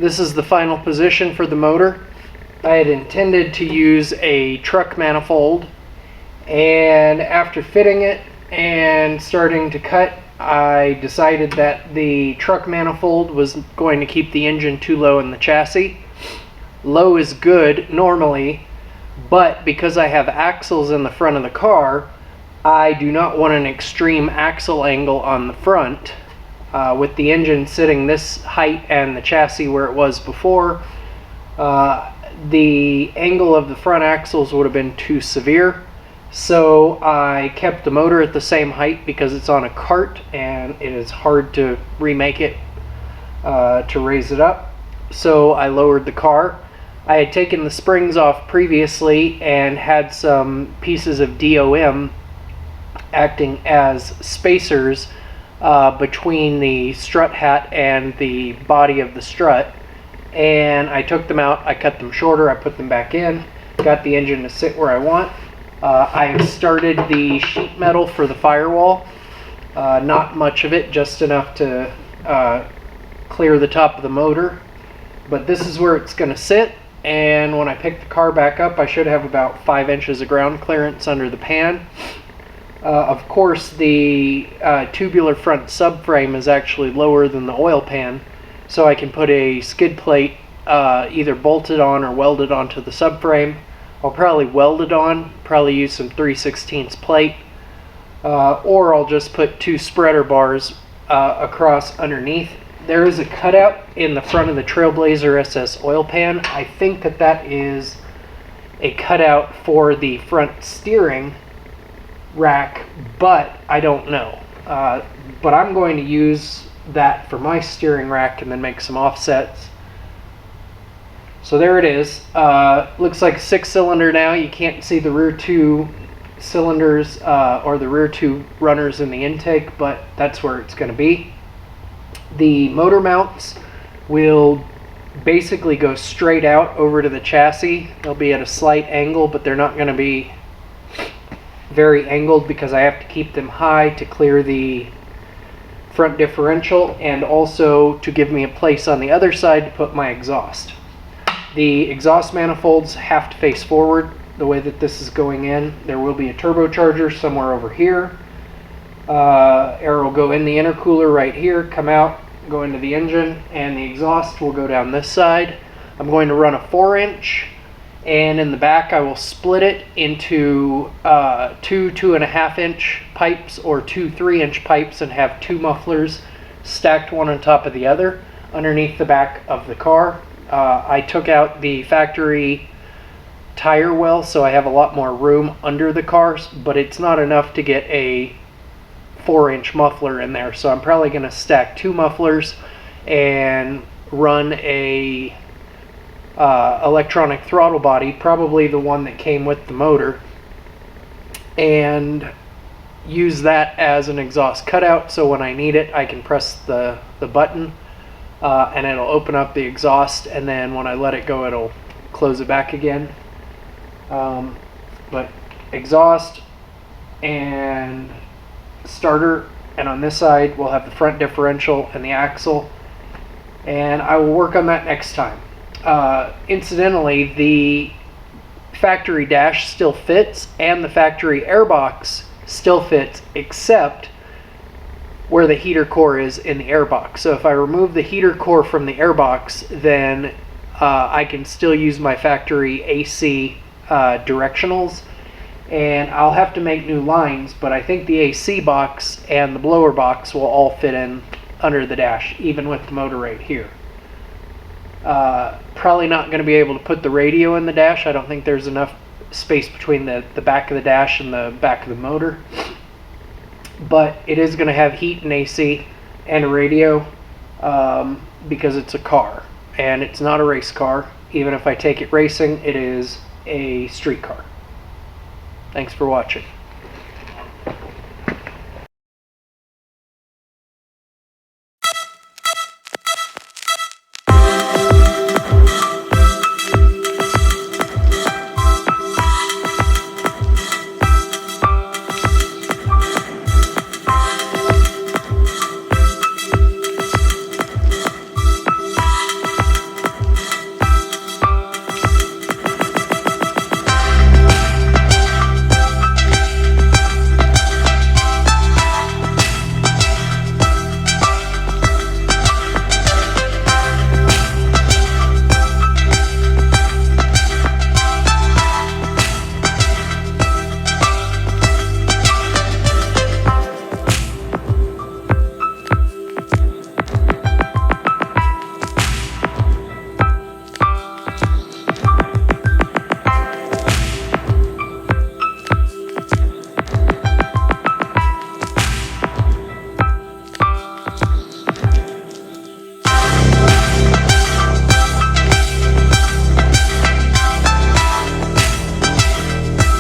This is the final position for the motor. I had intended to use a truck manifold, and after fitting it and starting to cut, I decided that the truck manifold was going to keep the engine too low in the chassis. Low is good normally, but because I have axles in the front of the car, I do not want an extreme axle angle on the front. With the engine sitting this height and the chassis where it was before, the angle of the front axles would have been too severe. So I kept the motor at the same height because it's on a cart and it is hard to remake it to raise it up. So I lowered the car. I had taken the springs off previously and had some pieces of DOM acting as spacers between the strut hat and the body of the strut, and I took them out, I cut them shorter, I put them back in, got the engine to sit where I want. I started the sheet metal for the firewall, not much of it, just enough to clear the top of the motor, but this is where it's going to sit. And when I pick the car back up, I should have about 5 inches of ground clearance under the pan. Of course, the tubular front subframe is actually lower than the oil pan, so I can put a skid plate either bolted on or welded onto the subframe. I'll probably weld it on, probably use some 3/16 plate, or I'll just put 2 spreader bars across underneath. There is a cutout in the front of the Trailblazer SS oil pan. I think that that is a cutout for the front steering rack, but I don't know. But I'm going to use that for my steering rack and then make some offsets. So there it is. Looks like a 6-cylinder now. You can't see the rear 2 cylinders or the rear 2 runners in the intake, but that's where it's going to be. The motor mounts will basically go straight out over to the chassis. They'll be at a slight angle, but they're not going to be very angled because I have to keep them high to clear the front differential and also to give me a place on the other side to put my exhaust. The exhaust manifolds have to face forward the way that this is going in. There will be a turbocharger somewhere over here. Air will go in the intercooler right here, come out, go into the engine, and the exhaust will go down this side. I'm going to run a 4-inch, and in the back I will split it into 2 2.5-inch pipes or 2 3-inch pipes and have 2 mufflers stacked one on top of the other underneath the back of the car. I took out the factory tire well, so I have a lot more room under the cars, but it's not enough to get a 4-inch muffler in there, so I'm probably going to stack 2 mufflers and run a electronic throttle body, probably the one that came with the motor, and use that as an exhaust cutout, so when I need it I can press the button and it'll open up the exhaust, and then when I let it go it'll close it back again. But exhaust and starter, and on this side we'll have the front differential and the axle, and I will work on that next time. Incidentally, the factory dash still fits and the factory airbox still fits, except where the heater core is in the airbox. So if I remove the heater core from the airbox, then I can still use my factory AC directionals, and I'll have to make new lines, but I think the AC box and the blower box will all fit in under the dash, even with the motor right here. Probably not going to be able to put the radio in the dash. I don't think there's enough space between the back of the dash and the back of the motor, but it is going to have heat and AC and a radio because it's a car and it's not a race car. Even if I take it racing, it is a street car. Thanks for watching.